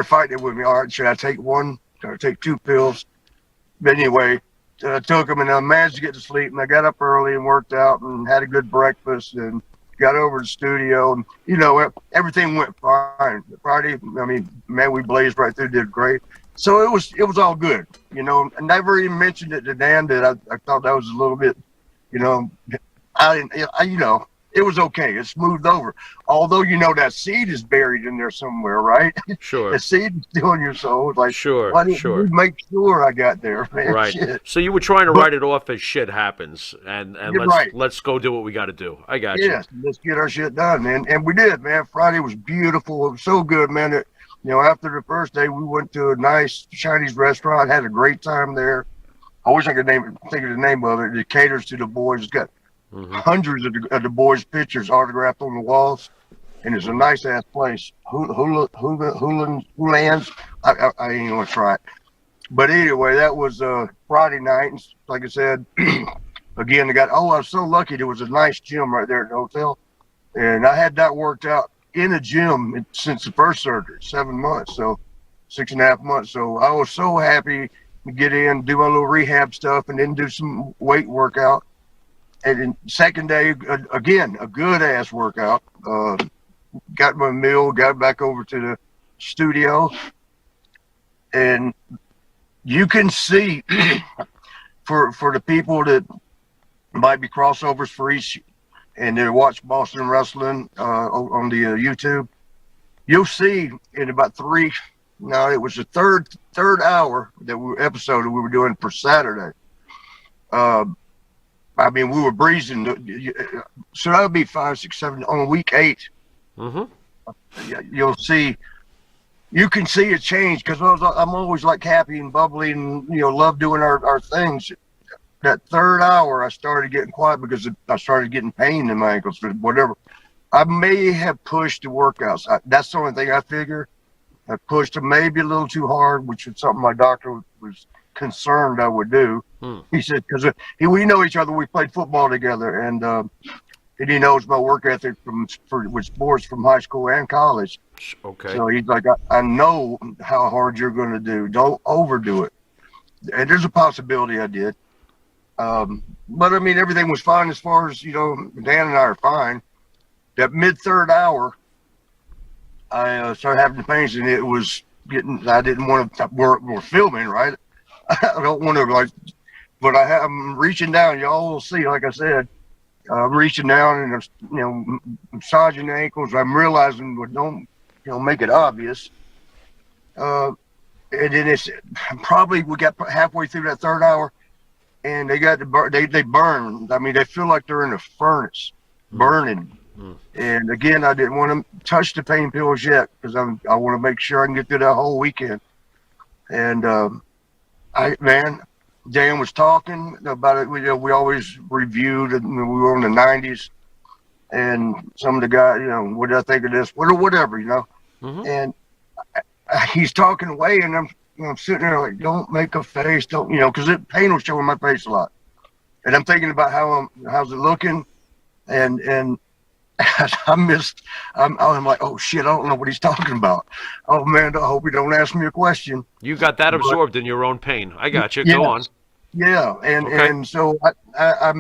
fighting it with me. All right, should I take one? Should I take 2 pills? But anyway, I took them and I managed to get to sleep. And I got up early and worked out and had a good breakfast and got over to the studio. And, everything went fine. Friday, I mean, man, we blazed right through, did great. So it was all good. I never even mentioned it to Dan that I thought that was a little bit, I didn't, it was okay. It smoothed over. Although, that seed is buried in there somewhere, right? Sure. The seed is still in your soul. It's like, Sure, why didn't sure. you make sure I got there, man? Right. Shit. So you were trying to write it off as shit happens, and You're right. let's go do what we got to do. I got Yes, let's get our shit done, man. And we did, man. Friday was beautiful. It was so good, man. That, after the first day, we went to a nice Chinese restaurant, had a great time there. I wish I could think of the name of it. It caters to the boys. It's got hundreds of the boys' pictures autographed on the walls, and it's a nice ass place. Hoolan's. I ain't gonna try it, but anyway, that was Friday night. And like I said, again, I was so lucky. There was a nice gym right there at the hotel, and I had not worked out in a gym since the first surgery, 7 months, so 6.5 months. So I was so happy to get in, do my little rehab stuff, and then do some weight workout. And then second day, again, a good ass workout. Got my meal, got back over to the studio, and you can see for the people that might be crossovers for each, and they watch Boston Wrestling on the YouTube, you'll see in about it was the third hour episode that we were doing for Saturday. I mean, we were breezing. So that would be 5, 6, 7 on week 8. You'll see. You can see a change because I'm always like happy and bubbly and love doing our things. That third hour, I started getting quiet because I started getting pain in my ankles or whatever. I may have pushed the workouts. That's the only thing I figure. I pushed them maybe a little too hard, which is something my doctor was concerned I would do. He said, because we know each other, we played football together, and he knows my work ethic with sports from high school and college. Okay. So he's like, I know how hard you're going to do. Don't overdo it. And there's a possibility I did. But I mean, everything was fine as far as, Dan and I are fine. That mid-third hour, I started having the pains, and it was I didn't want to, we're filming, right? I don't want to but I'm reaching down. Y'all will see, like I said, I'm reaching down and, massaging the ankles. I'm realizing, but don't, make it obvious. And then we got halfway through that third hour, and they burn. I mean, they feel like they're in a furnace, burning. And again, I didn't want to touch the pain pills yet because I want to make sure I can get through that whole weekend. And Dan was talking about it. We always reviewed, and we were in the 90s. And some of the guys, what did I think of this? Whatever, And he's talking away, and I'm sitting there like, don't make a face, don't, because pain was showing my face a lot. And I'm thinking about how's it looking, and I'm like, oh shit, I don't know what he's talking about. Oh man, I hope he don't ask me a question. You got that absorbed in your own pain. I got you. Go on. Yeah, and so I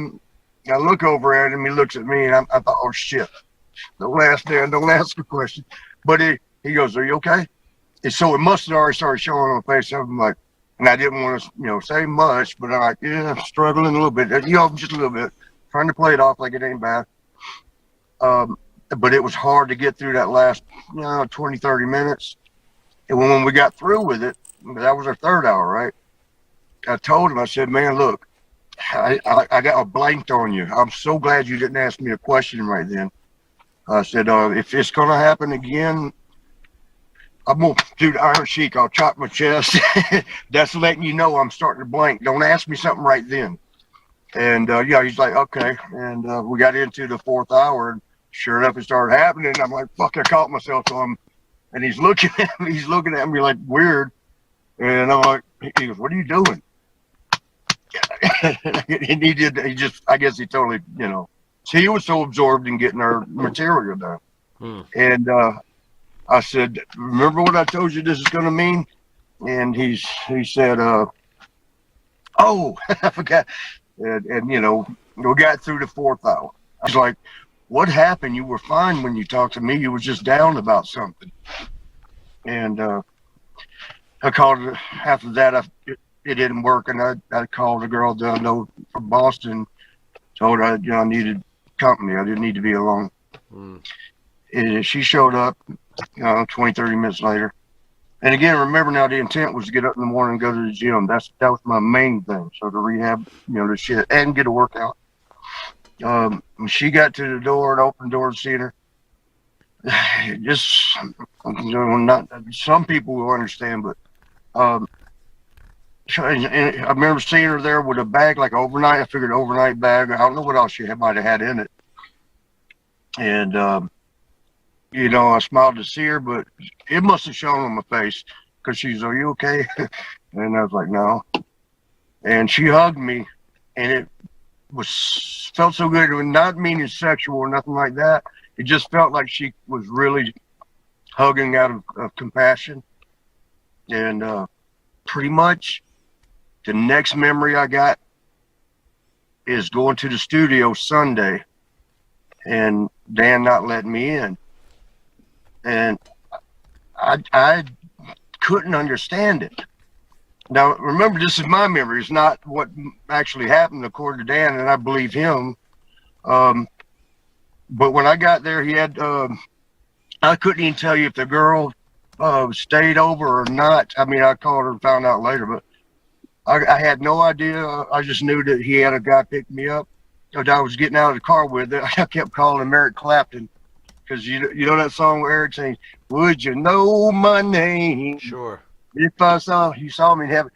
look over at him. He looks at me, and I thought, oh shit, don't ask a question. But he goes, are you okay? And so it must have already started showing on my face. I'm like, and I didn't want to say much, but I'm like, yeah, I'm struggling a little bit, just a little bit, trying to play it off like it ain't bad. But it was hard to get through that last 20, 30 minutes. And when we got through with it, that was our third hour, right? I told him, I said, man, look, I got a blanked on you. I'm so glad you didn't ask me a question right then. I said, if it's going to happen again, I'm going to do the Iron Sheik. I'll chop my chest. That's letting you know I'm starting to blank. Don't ask me something right then. And he's like, okay. And we got into the fourth hour, and sure enough, it started happening. I'm like, fuck, I caught myself on him. And he's looking at me like weird. And I'm like, he goes, what are you doing? And I guess he totally, he was so absorbed in getting our material done. And I said, remember what I told you this is going to mean? And he said, oh, I forgot. And, you know, we got through the 4th hour. I was like, what happened? You were fine when you talked to me. You were just down about something. And I called her. After that, it didn't work. And I called a girl that I know from Boston, told her, you know, I needed company. I didn't need to be alone. And she showed up, 20, 30 minutes later. And again, remember now, the intent was to get up in the morning and go to the gym. That was my main thing. So to rehab, you know, the shit and get a workout. When she got to the door and opened the door to see her, just, you know, not some people will understand, but and I remember seeing her there with a bag, like overnight. I figured overnight bag. I don't know what else she might have had in it. And you know, I smiled to see her, but it must have shown on my face because she's, are you okay? And I was like, no. And she hugged me, and it felt so good. It was not meaning sexual or nothing like that. It just felt like she was really hugging out of compassion. And pretty much the next memory I got is going to the studio Sunday and Dan not letting me in. And I couldn't understand it. Now, remember, this is my memory. It's not what actually happened according to Dan, and I believe him. But when I got there, he had, I couldn't even tell you if the girl stayed over or not. I mean, I called her and found out later, but I had no idea. I just knew that he had a guy pick me up. And I was getting out of the car with it. I kept calling him Eric Clapton. Because you know that song where Eric sings, would you know my name? Sure. If you saw me in heaven.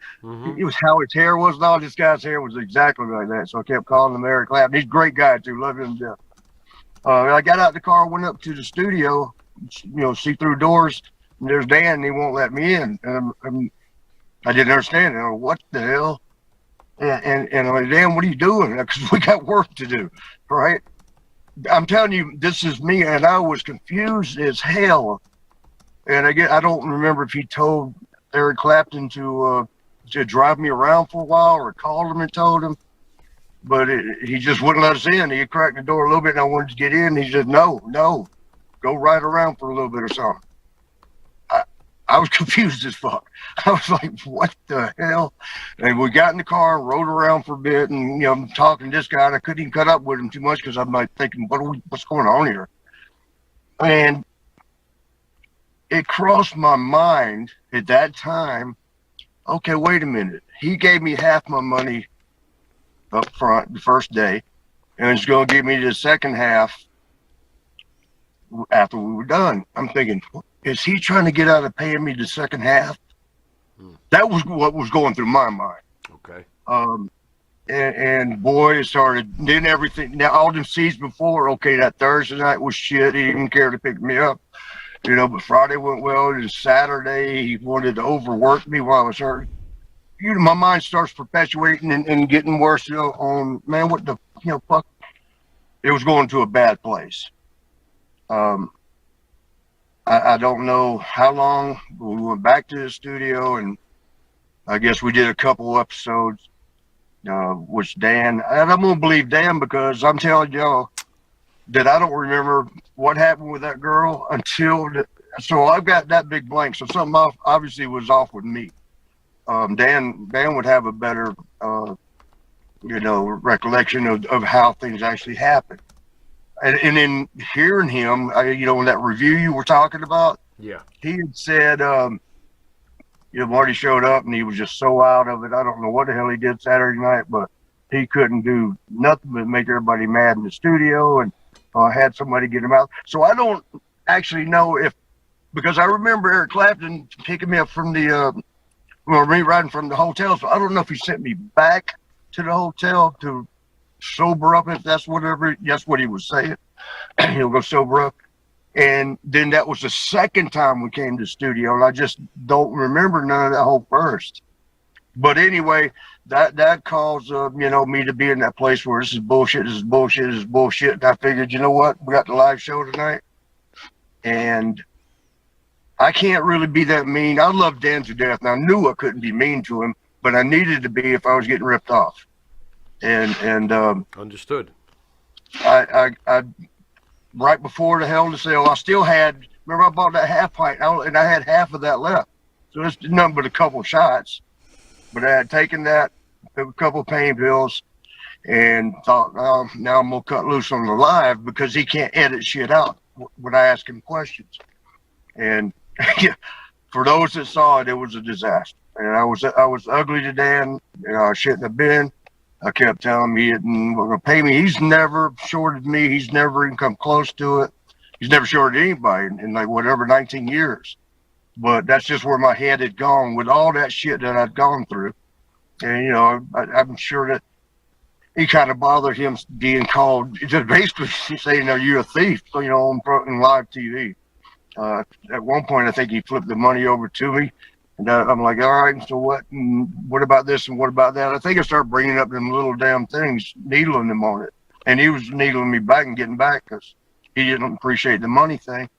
It was how his hair was. And all this guy's hair was exactly like that. So I kept calling him Eric Clapton. He's a great guy, too. Love him to death. I got out of the car, went up to the studio, you know, see through doors. And there's Dan, and he won't let me in. And I didn't understand it. I was, what the hell? And I'm like, Dan, what are you doing? Because we got work to do, right? I'm telling you, this is me, and I was confused as hell. And I don't remember if he told Eric Clapton to drive me around for a while, or called him and told him. But he just wouldn't let us in. He cracked the door a little bit, and I wanted to get in. He said, no, go right around for a little bit or something. I was confused as fuck. I was like, what the hell? And we got in the car and rode around for a bit, and, you know, I'm talking to this guy, and I couldn't even cut up with him too much because I'm like thinking, what's going on here? And it crossed my mind at that time, okay, wait a minute. He gave me half my money up front the first day, and he's going to give me the second half after we were done. I'm thinking, is he trying to get out of paying me the second half? That was what was going through my mind. Okay. And boy, it started. Then everything. Now all them seats before. Okay, that Thursday night was shit. He didn't care to pick me up, you know. But Friday went well. And Saturday he wanted to overwork me while I was hurt. You know, my mind starts perpetuating and getting worse. You know, on man, what the fuck? It was going to a bad place. I don't know how long. We went back to the studio, and I guess we did a couple episodes, which Dan, and I'm going to believe Dan because I'm telling y'all that I don't remember what happened with that girl so I've got that big blank. So something obviously was off with me. Dan would have a better, recollection of how things actually happened. And in hearing him, in that review you were talking about, yeah, he had said, Marty showed up and he was just so out of it. I don't know what the hell he did Saturday night, but he couldn't do nothing but make everybody mad in the studio, and had somebody get him out. So I don't actually know because I remember Eric Clapton picking me up from me riding from the hotel. So I don't know if he sent me back to the hotel to sober up, if that's what he was saying. He'll go sober up. And then that was the second time we came to the studio, and I just don't remember none of that whole first. But anyway, that caused me to be in that place where this is bullshit. And I figured, you know what, we got the live show tonight, and I can't really be that mean. I love Dan to death, and I knew I couldn't be mean to him, but I needed to be if I was getting ripped off. And Understood. I right before the Hell in a Cell, I still had. Remember, I bought that half pint, and I had half of that left. So it's nothing but a couple shots. But I had taken that, took a couple of pain pills, and thought, now I'm gonna cut loose on the live because he can't edit shit out when I ask him questions. And for those that saw it, it was a disaster. And I was ugly to Dan. I shouldn't have been. I kept telling him he wasn't going to pay me. He's never shorted me. He's never even come close to it. He's never shorted anybody in like whatever 19 years. But that's just where my head had gone with all that shit that I'd gone through. And I'm sure that he kind of bothered him being called, just basically saying, "Are you a thief?" So, on live TV. At one point, I think he flipped the money over to me. And I'm like, all right, so what? And what about this? And what about that? I think I started bringing up them little damn things, needling them on it. And he was needling me back and getting back because he didn't appreciate the money thing.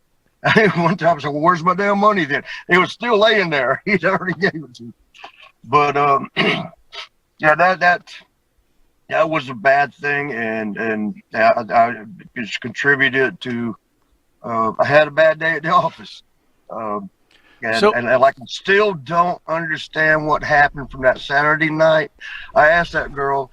One time I said, well, where's my damn money then? It was still laying there. He'd already gave it to me. But, yeah, that was a bad thing. And I just contributed to, I had a bad day at the office. And I still don't understand what happened from that Saturday night. I asked that girl,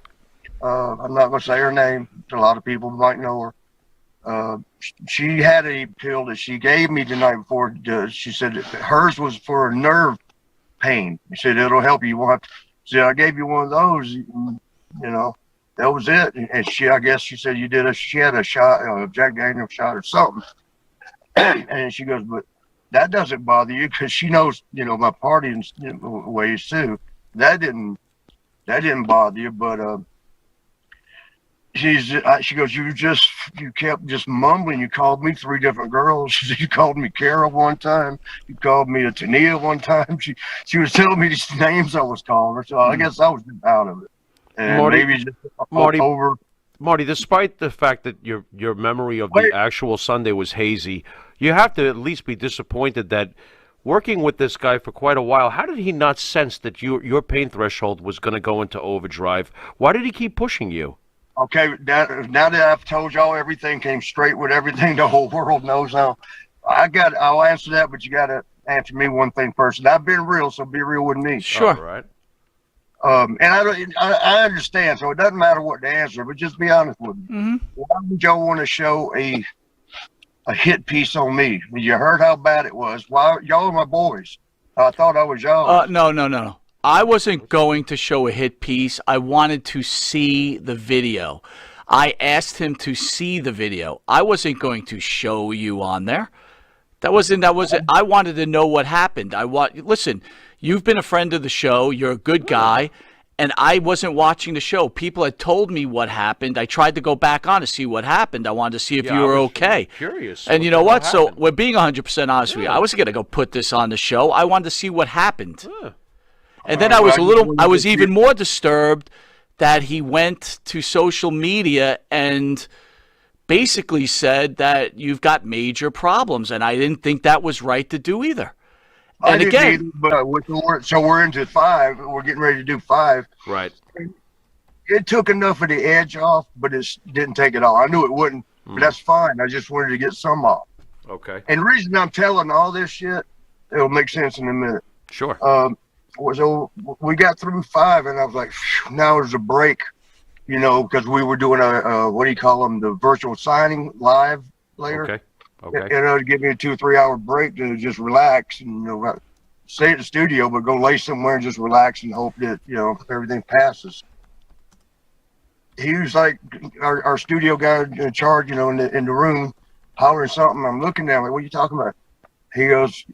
I'm not going to say her name, a lot of people might know her. She had a pill that she gave me the night before. She said hers was for a nerve pain. She said, it'll help you. She said, I gave you one of those, that was it. And I guess she said she had a shot, a Jack Daniels shot or something. And she goes, but that doesn't bother you because she knows, my partying ways too. That didn't bother you, but she goes, you kept just mumbling. You called me 3 different girls. You called me Kara one time. You called me a Tania one time. She was telling me these names I was calling her, so I guess I was out of it. And Marty, despite the fact that your memory of the actual Sunday was hazy, you have to at least be disappointed that working with this guy for quite a while, how did he not sense that your pain threshold was going to go into overdrive? Why did he keep pushing you? Okay, now that I've told y'all everything, came straight with everything the whole world knows now, I'll answer that, but you got to answer me one thing first. And I've been real, so be real with me. Sure. All right. And I understand, so it doesn't matter what the answer, but just be honest with me. Mm-hmm. Why would y'all want to show a hit piece on me? You heard how bad it was. Why? Y'all are my boys. I thought I was y'all. No. I wasn't going to show a hit piece. I wanted to see the video. I asked him to see the video. I wasn't going to show you on there. That wasn't. I wanted to know what happened. Listen, you've been a friend of the show. You're a good guy. And I wasn't watching the show. People had told me what happened. I tried to go back on to see what happened. I wanted to see if you were okay. Curious. And you know what? So we're being 100% honest with you. I wasn't going to go put this on the show. I wanted to see what happened. And then I was even more disturbed that he went to social media and basically said that you've got major problems. And I didn't think that was right to do either. And again, so we're into 5. We're getting ready to do 5. Right. It took enough of the edge off, but it didn't take it all. I knew it wouldn't, but that's fine. I just wanted to get some off. Okay. And the reason I'm telling all this shit, it'll make sense in a minute. Sure. So we got through 5, and I was like, now there's a break, because we were doing the virtual signing live later. Okay. And it'd give me a 2 or 3 hour break to just relax and stay at the studio, but go lay somewhere and just relax and hope that everything passes. He was like our studio guy in charge, in the room, hollering something. I'm looking at him like, what are you talking about? He goes,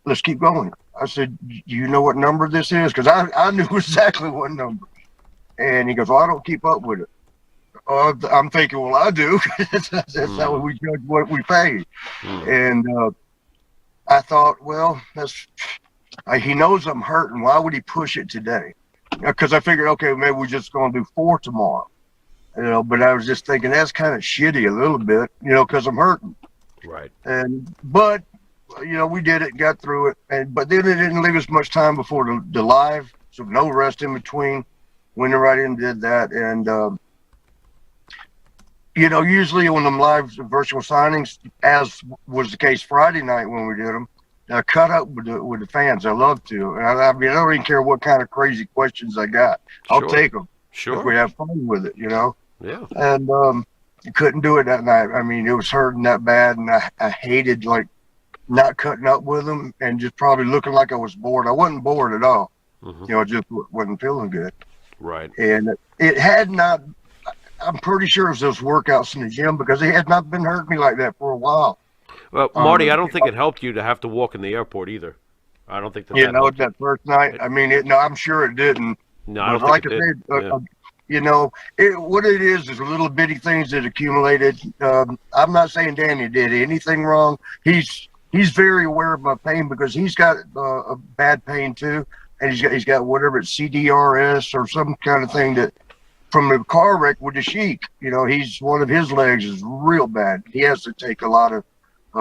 let's keep going. I said, do you know what number this is? Because I knew exactly what number. And he goes, well, I don't keep up with it. I'm thinking, well, I do. That's how we judge what we pay. And I thought, well, he knows I'm hurting. Why would he push it today? Because I figured, okay, maybe we're just going to do 4 tomorrow. But I was just thinking that's kind of shitty a little bit, because I'm hurting. Right. But we did it, got through it, but then it didn't leave us much time before the live, so no rest in between. Went right in and did that, and usually on them live virtual signings, as was the case Friday night when we did them, I cut up with the fans. I love to. I mean, I don't even care what kind of crazy questions I got. I'll take them. Sure. If we have fun with it, Yeah. And couldn't do it that night. I mean, it was hurting that bad, and I hated not cutting up with them and just probably looking like I was bored. I wasn't bored at all. Mm-hmm. I just wasn't feeling good. Right. And it had not. I'm pretty sure it was those workouts in the gym, because it had not been hurting me like that for a while. Well, Marty, I don't think it helped you to have to walk in the airport either. I don't think that. That first night. I mean, I'm sure it didn't. No, I don't like think it did. What it is little bitty things that accumulated. I'm not saying Danny did anything wrong. He's very aware of my pain, because he's got a bad pain too, and he's got whatever it's CDRS or some kind of thing that from the car wreck with the Sheik. He's one of his legs is real bad. He has to take a lot of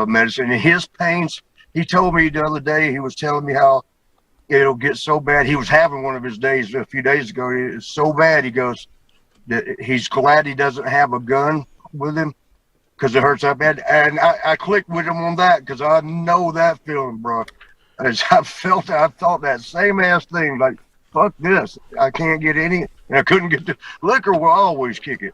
medicine, and his pains. He told me the other day. He was telling me how it'll get so bad. He was having one of his days a few days ago. It's so bad. He goes that he's glad he doesn't have a gun with him, because it hurts that bad. And I clicked with him on that, because I know that feeling, bro. As I thought that same ass thing. Like, fuck this. I can't get any. And I couldn't get the liquor. Will always kick it,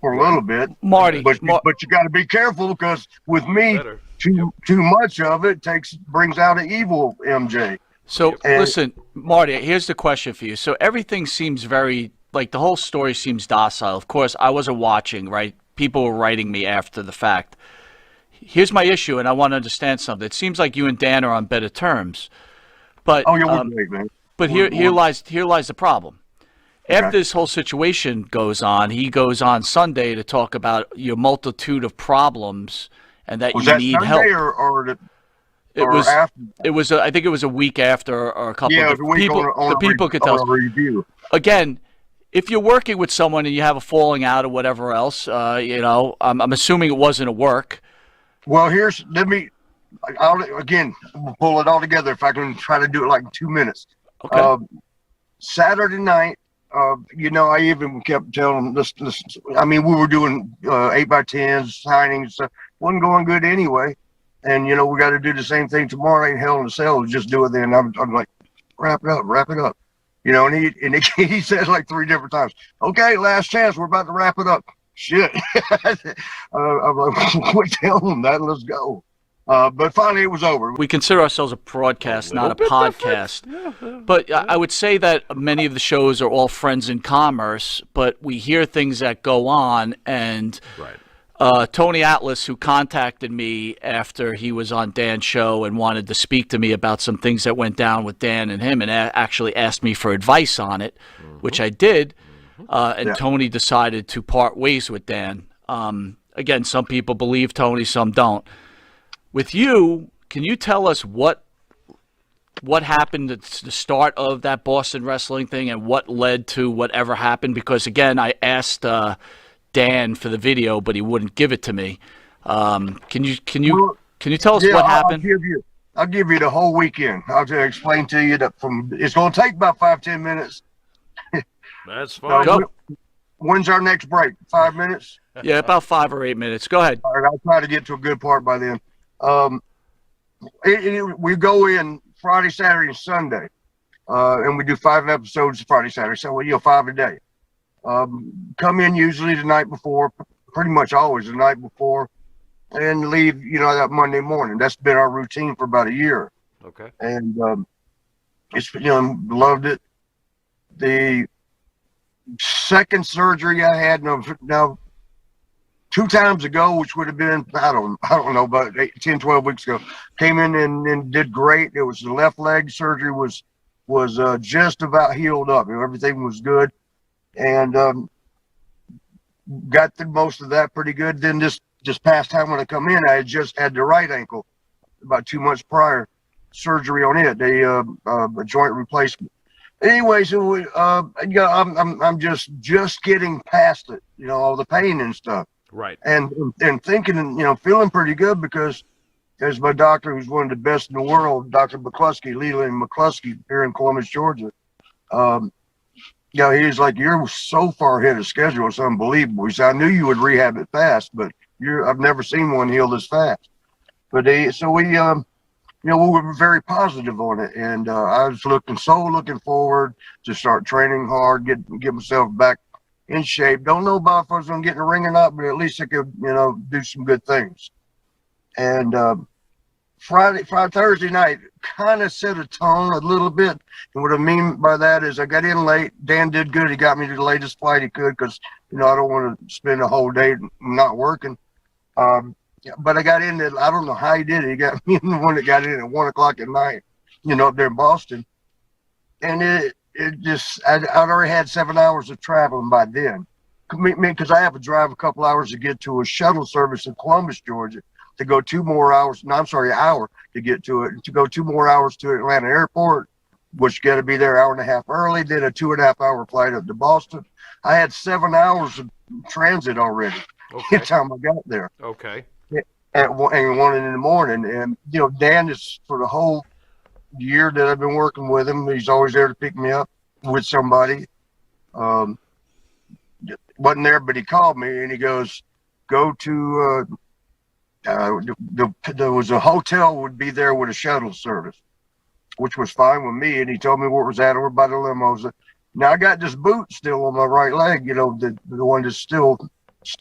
for a little bit. Marty, but you got to be careful, because with me, too much of it brings out an evil MJ. So listen, Marty, here's the question for you. So everything seems very, the whole story seems docile. Of course, I wasn't watching, right? People were writing me after the fact. Here's my issue, and I want to understand something. It seems like you and Dan are on better terms, but we're great, man. But here lies the problem. After this whole situation goes on, he goes on Sunday to talk about your multitude of problems and that you need Sunday help. It was. I think it was a week after, or a couple. Yeah, of the people could tell us. Review. Again, if you're working with someone and you have a falling out or whatever else, I'm assuming it wasn't a work. Well, I'll pull it all together if I can try to do it like in 2 minutes. Okay. Saturday night, I even kept telling them this. I mean, we were doing 8x10s, signings, wasn't going good anyway. And, we got to do the same thing tomorrow night in Hell in a Cell. Just do it then. I'm like, wrap it up. And he says like 3 different times, okay, last chance. We're about to wrap it up. Shit. I'm like, quit telling them that. Let's go. But finally, it was over. We consider ourselves a broadcast, not a podcast. Yeah. But I would say that many of the shows are all friends in commerce, but we hear things that go on. And Tony Atlas, who contacted me after he was on Dan's show and wanted to speak to me about some things that went down with Dan and him, and actually asked me for advice on it, which I did. Tony decided to part ways with Dan. Again, some people believe Tony, some don't. With you, can you tell us what happened at the start of that Boston wrestling thing and what led to whatever happened? Because again, I asked Dan for the video, but he wouldn't give it to me. Can you tell us what happened? I'll give you the whole weekend. I'll just explain to you that it's going to take about 5-10 minutes. That's fine. Go. When's our next break? 5 minutes? Yeah, about 5 or 8 minutes. Go ahead. All right, I'll try to get to a good part by then. We go in Friday, Saturday, and Sunday, and we do 5 episodes Friday, Saturday, so 5 a day. Come in usually the night before, pretty much always the night before, and leave that Monday morning. That's been our routine for about a year. Okay. And it's loved it. The second surgery I had now 2 times ago, which would have been, I don't know, about 10, 12 weeks ago, came in and did great. It was the left leg surgery was just about healed up. Everything was good, and got through most of that pretty good. Then this past time when I come in, I had just had the right ankle about 2 months prior, surgery on it, a joint replacement. Anyway, so I'm just getting past it, all the pain and stuff. Right. And thinking and feeling pretty good, because there's my doctor who's one of the best in the world, Dr. McCluskey, Leland McCluskey here in Columbus, Georgia. He's like, you're so far ahead of schedule. It's unbelievable. He said, I knew you would rehab it fast, but I've never seen one heal this fast. But we were very positive on it. And I was looking forward to start training hard, get myself back in shape. Don't know about if I was going to get in the ring or not, but at least I could, do some good things. And Thursday night kind of set a tone a little bit. And what I mean by that is I got in late. Dan did good. He got me to the latest flight he could because, I don't want to spend a whole day not working. But I got in there. I don't know how he did it. He got me in the one that got in at 1 o'clock at night, up there in Boston. And I'd already had 7 hours of traveling by then. Because I have to drive a couple hours to get to a shuttle service in Columbus, Georgia, to go 2 more hours. No, I'm sorry, an hour to get to it. To go 2 more hours to Atlanta Airport, which got to be there an hour and a half early. Then a 2.5 hour flight up to Boston. I had 7 hours of transit already. Okay. By the time I got there. Okay. At 1 in the morning. And, Dan is, for the whole year that I've been working with him, he's always there to pick me up with somebody. Wasn't there, but he called me and he goes, go to, there was a hotel would be there with a shuttle service, which was fine with me. And he told me where it was at over by the limos. Now I got this boot still on my right leg, the one that's still, it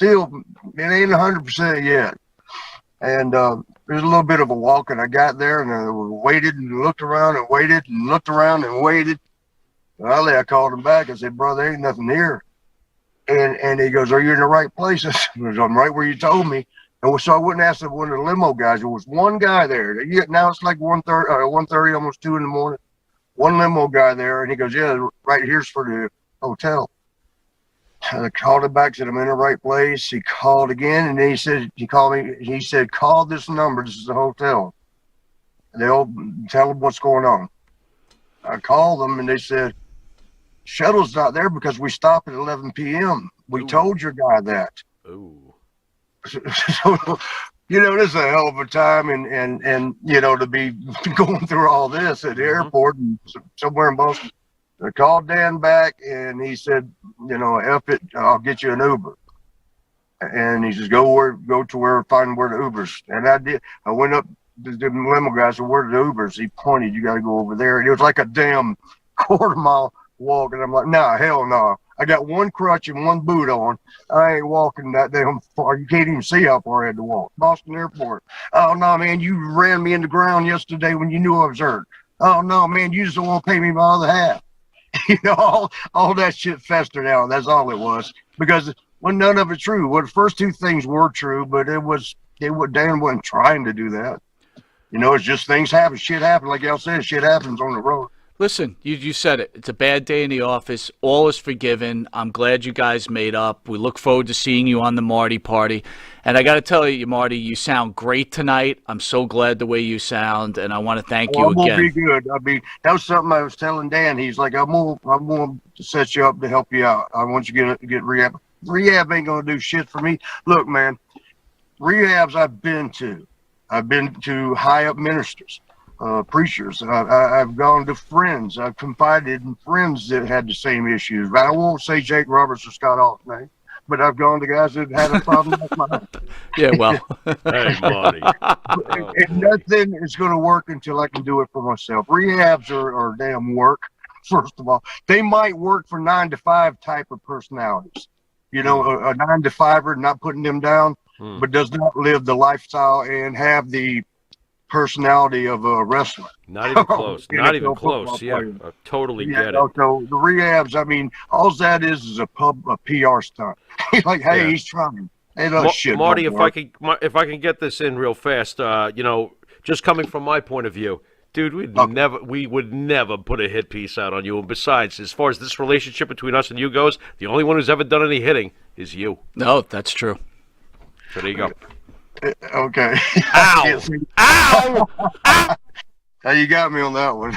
ain't 100% yet. And there's a little bit of a walk, and I got there and I waited and looked around and waited and looked around and waited. Finally, I called him back. I said, brother, ain't nothing here. And he goes, are you in the right place? I said, I'm right where you told me. And so I wouldn't ask one of the limo guys. There was one guy there. Now it's like 1:30, almost 2 in the morning. One limo guy there, and he goes, yeah, right here's for the hotel. I called him back, said, I'm in the right place. He called again, and then he called me. He said, call this number. This is the hotel. They'll tell them what's going on. I called them, and they said, shuttle's not there because we stop at 11 p.m. We told your guy that. Ooh. So, this is a hell of a time, and to be going through all this at the airport and somewhere in Boston. I called Dan back, and he said, F it, I'll get you an Uber. And he says, find where the Ubers. And I did. I went up to the limo guy, said, where are the Ubers? He pointed, you got to go over there. And it was like a damn quarter-mile walk. And I'm like, nah, hell no. I got one crutch and one boot on. I ain't walking that damn far. You can't even see how far I had to walk. Boston Airport. Oh, no, man, you ran me in the ground yesterday when you knew I was hurt. Oh, no, man, you just don't want to pay me my other half. All that shit festered out. That's all it was. Because none of it true. Well, the first two things were true, but Dan wasn't trying to do that. It's just things happen. Shit happens. Like y'all said, shit happens on the road. Listen, you said it. It's a bad day in the office. All is forgiven. I'm glad you guys made up. We look forward to seeing you on the Marty party. And I got to tell you, Marty, you sound great tonight. I'm so glad the way you sound, and I want to thank you again. Be good. That was something I was telling Dan. He's like, I'm going to set you up to help you out. I want you to get rehab. Rehab ain't going to do shit for me. Look, man, rehabs I've been to high up ministers. Preachers. I've gone to friends. I've confided in friends that had the same issues. But I won't say Jake Roberts or Scott Hall's name, but I've gone to guys that had a problem like mine. Yeah, well. Hey, Marty. And nothing is going to work until I can do it for myself. Rehabs are damn work, first of all. They might work for 9 to 5 type of personalities. A 9 to 5er, not putting them down, but does not live the lifestyle and have the personality of a wrestler. Not even close. Not even close. Yeah, I totally get it. So the rehabs, all that is a PR stunt. Like, hey, he's trying. Hey, shit. Marty, if I can get this in real fast, just coming from my point of view, dude, we would never put a hit piece out on you. And besides, as far as this relationship between us and you goes, the only one who's ever done any hitting is you. No, that's true. So there you go. Okay. Ow! Ow! You got me on that one.